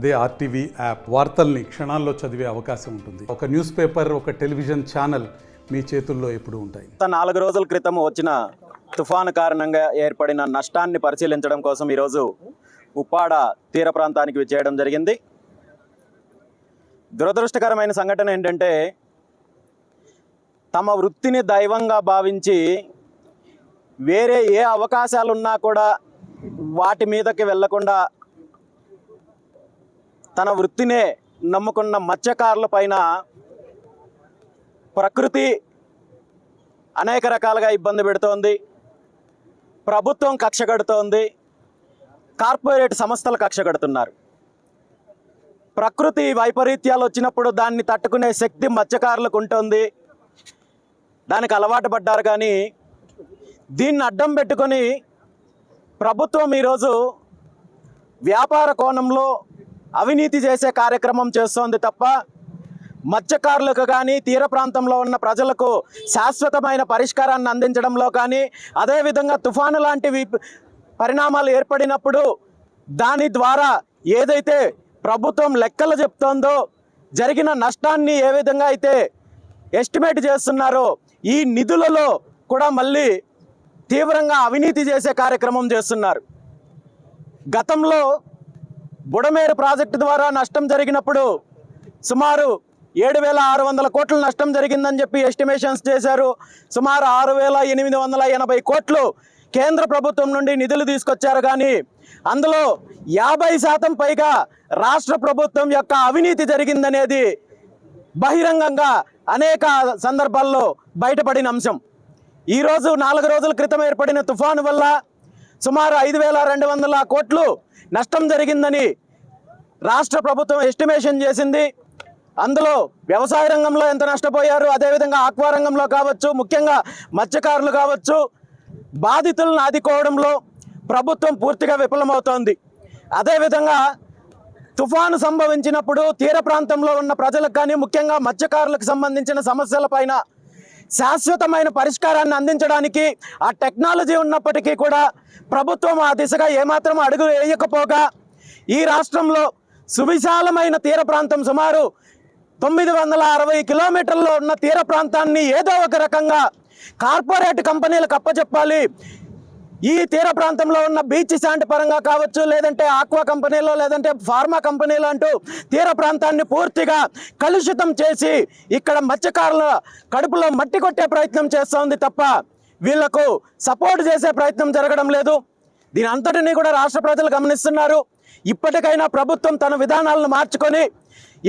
అదే RTV app వార్తల్ని క్షణాల్లో చదివే అవకాశం ఉంటుంది. ఒక న్యూస్ పేపర్, ఒక టెలివిజన్ ఛానల్ మీ చేతుల్లో ఎప్పుడూ ఉంటాయి. 4 రోజుల క్రితం వచ్చిన తుఫాను కారణంగా ఏర్పడిన నష్టాన్ని పరిశీలించడం కోసం ఈరోజు ఉప్పాడ తీర ప్రాంతానికి విచ్చేయడం జరిగింది. దురదృష్టకరమైన సంఘటన ఏంటంటే, తమ వృత్తిని దైవంగా భావించి వేరే ఏ అవకాశాలున్నా కూడా వాటి మీదకి వెళ్లకుండా తన వృత్తినే నమ్ముకున్న మత్స్యకారుల పైన ప్రకృతి అనేక రకాలుగా ఇబ్బంది పెడుతోంది. ప్రభుత్వం కక్ష కడుతోంది, కార్పొరేట్ సంస్థలు కక్ష కడుతున్నారు. ప్రకృతి వైపరీత్యాలు వచ్చినప్పుడు దాన్ని తట్టుకునే శక్తి మత్స్యకారులకు ఉంటుంది, దానికి అలవాటు పడ్డారు. కానీ దీన్ని అడ్డం పెట్టుకొని ప్రభుత్వం ఈరోజు వ్యాపార కోణంలో అవినీతి చేసే కార్యక్రమం చేస్తోంది తప్ప మత్స్యకారులకు కానీ తీర ప్రాంతంలో ఉన్న ప్రజలకు శాశ్వతమైన పరిష్కారాన్ని అందించడంలో కానీ, అదేవిధంగా తుఫాను లాంటివి పరిణామాలు ఏర్పడినప్పుడు దాని ద్వారా ఏదైతే ప్రభుత్వం లెక్కలు చెప్తోందో, జరిగిన నష్టాన్ని ఏ విధంగా అయితే ఎస్టిమేట్ చేస్తున్నారో, ఈ నిధులలో కూడా మళ్ళీ తీవ్రంగా అవినీతి చేసే కార్యక్రమం చేస్తున్నారు. గతంలో బుడమేరు ప్రాజెక్టు ద్వారా నష్టం జరిగినప్పుడు సుమారు 7,600 కోట్ల నష్టం జరిగిందని చెప్పి ఎస్టిమేషన్స్ చేశారు. సుమారు 6,880 కోట్లు కేంద్ర ప్రభుత్వం నుండి నిధులు తీసుకొచ్చారు. కానీ అందులో 50% పైగా రాష్ట్ర ప్రభుత్వం యొక్క అవినీతి జరిగిందనేది బహిరంగంగా అనేక సందర్భాల్లో బయటపడిన అంశం. ఈరోజు 4 రోజుల క్రితం ఏర్పడిన తుఫాను వల్ల సుమారు 5,200 కోట్లు నష్టం జరిగిందని రాష్ట్ర ప్రభుత్వం ఎస్టిమేషన్ చేసింది. అందులో వ్యవసాయ రంగంలో ఎంత నష్టపోయారు, అదేవిధంగా ఆక్వా రంగంలో కావచ్చు, ముఖ్యంగా మత్స్యకారులు కావచ్చు, బాధితులను ఆదుకోవడంలో ప్రభుత్వం పూర్తిగా విఫలమవుతోంది. అదేవిధంగా తుఫాను సంభవించినప్పుడు తీర ప్రాంతంలో ఉన్న ప్రజలకు కానీ, ముఖ్యంగా మత్స్యకారులకు సంబంధించిన సమస్యలపైన శాశ్వతమైన పరిష్కారాన్ని అందించడానికి ఆ టెక్నాలజీ ఉన్నప్పటికీ కూడా ప్రభుత్వం ఆ దిశగా ఏమాత్రం అడుగు వేయకపోగా ఈ రాష్ట్రంలో సువిశాలమైన తీర ప్రాంతం, సుమారు 960 కిలోమీటర్లో ఉన్న తీర ప్రాంతాన్ని ఏదో ఒక రకంగా కార్పొరేట్ కంపెనీలకు అప్పచెప్పాలి. ఈ తీర ప్రాంతంలో ఉన్న బీచ్ శాండ్ పరంగా కావచ్చు, లేదంటే ఆక్వా కంపెనీలో, లేదంటే ఫార్మా కంపెనీలు అంటూ తీర ప్రాంతాన్ని పూర్తిగా కలుషితం చేసి ఇక్కడ మత్స్యకారుల కడుపులో మట్టి కొట్టే ప్రయత్నం చేస్తోంది తప్ప వీళ్లకు సపోర్ట్ చేసే ప్రయత్నం జరగడం లేదు. దీని అంతటినీ కూడా రాష్ట్ర ప్రజలు గమనిస్తున్నారు. ఇప్పటికైనా ప్రభుత్వం తన విధానాలను మార్చుకొని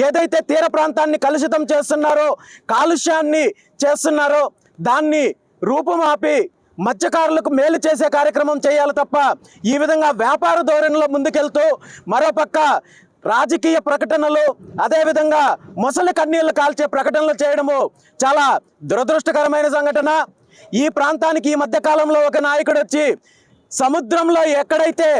ఏదైతే తీర ప్రాంతాన్ని కలుషితం చేస్తున్నారో, కాలుష్యాన్ని చేస్తున్నారో, దాన్ని రూపుమాపి మత్స్యకారులకు మేలు చేసే కార్యక్రమం చేయాలి తప్ప ఈ విధంగా వ్యాపార ధోరణిలో ముందుకెళ్తూ మరోపక్క రాజకీయ ప్రకటనలు, అదేవిధంగా మొసలి కన్నీళ్లు కాల్చే ప్రకటనలు చేయడము చాలా దురదృష్టకరమైన సంఘటన. ఈ ప్రాంతానికి ఈ మధ్య కాలంలో ఒక నాయకుడు వచ్చి సముద్రంలో ఎక్కడైతే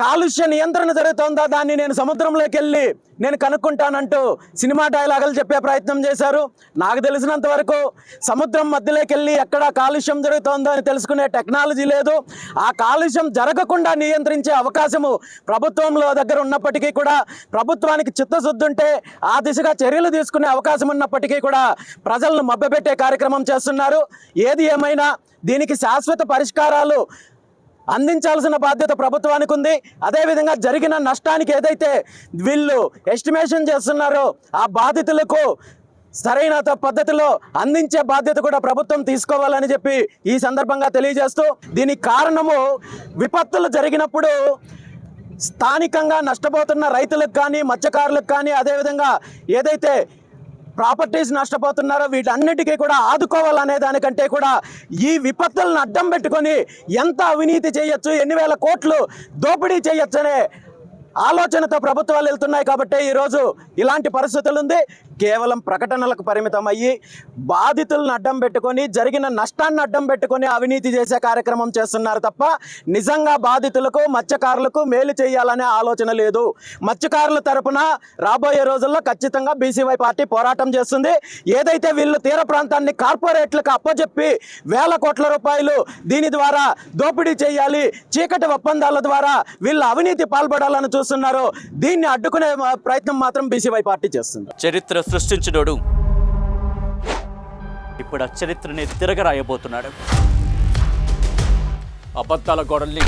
కాలుష్య నియంత్రణ జరుగుతుందో దాన్ని నేను సముద్రంలోకి వెళ్ళి నేను కనుక్కుంటానంటూ సినిమా డైలాగులు చెప్పే ప్రయత్నం చేశారు. నాకు తెలిసినంత వరకు సముద్రం మధ్యలోకి వెళ్ళి ఎక్కడ కాలుష్యం జరుగుతుందో అని తెలుసుకునే టెక్నాలజీ లేదు. ఆ కాలుష్యం జరగకుండా నియంత్రించే అవకాశము ప్రభుత్వంలో దగ్గర ఉన్నప్పటికీ కూడా, ప్రభుత్వానికి చిత్తశుద్ధి ఉంటే ఆ దిశగా చర్యలు తీసుకునే అవకాశం ఉన్నప్పటికీ కూడా ప్రజలను మభ్యపెట్టే కార్యక్రమం చేస్తున్నారు. ఏది ఏమైనా దీనికి శాశ్వత పరిష్కారాలు అందించాల్సిన బాధ్యత ప్రభుత్వానికి ఉంది. అదేవిధంగా జరిగిన నష్టానికి ఏదైతే వీళ్ళు ఎస్టిమేషన్ చేస్తున్నారో ఆ బాధితులకు సరైన పద్ధతిలో అందించే బాధ్యత కూడా ప్రభుత్వం తీసుకోవాలని చెప్పి ఈ సందర్భంగా తెలియజేస్తూ, దీనికి కారణము విపత్తులు జరిగినప్పుడు స్థానికంగా నష్టపోతున్న రైతులకు కానీ, మత్స్యకారులకు కానీ, అదేవిధంగా ఏదైతే ప్రాపర్టీస్ నష్టపోతున్నారో వీటన్నిటికీ కూడా ఆదుకోవాలనే దానికంటే కూడా ఈ విపత్తులను అడ్డం పెట్టుకొని ఎంత అవినీతి చేయొచ్చు, ఎన్ని వేల కోట్లు దోపిడీ చేయొచ్చు అనే ఆలోచనతో ప్రభుత్వాలు వెళ్తున్నాయి. కాబట్టి ఈరోజు ఇలాంటి పరిస్థితులు ఉంది. కేవలం ప్రకటనలకు పరిమితం అయ్యి బాధితులను అడ్డం పెట్టుకొని, జరిగిన నష్టాన్ని అడ్డం పెట్టుకొని అవినీతి చేసే కార్యక్రమం చేస్తున్నారు తప్ప నిజంగా బాధితులకు, మత్స్యకారులకు మేలు చేయాలనే ఆలోచన లేదు. మత్స్యకారుల తరపున రాబోయే రోజుల్లో ఖచ్చితంగా బీసీవై పార్టీ పోరాటం చేస్తుంది. ఏదైతే వీళ్ళు తీర ప్రాంతాన్ని కార్పొరేట్లకు అప్పచెప్పి వేల కోట్ల రూపాయలు దీని ద్వారా దోపిడీ చేయాలి, చీకటి ఒప్పందాల ద్వారా వీళ్ళు అవినీతి పాల్పడాలని చూస్తున్నారో దీన్ని అడ్డుకునే ప్రయత్నం మాత్రం బీసీవై పార్టీ చేస్తుంది. చరిత్ర సృష్టించినోడు ఇప్పుడు ఆ చరిత్రని తిరగరాయబోతున్నాడు. అబద్ధాల గోడల్ని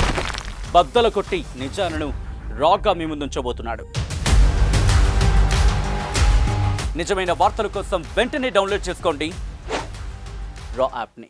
బద్దలు కొట్టి నిజాలను రాగా మీ ముందుంచబోతున్నాడు. నిజమైన వార్తల కోసం వెంటనే డౌన్లోడ్ చేసుకోండి రా యాప్ని.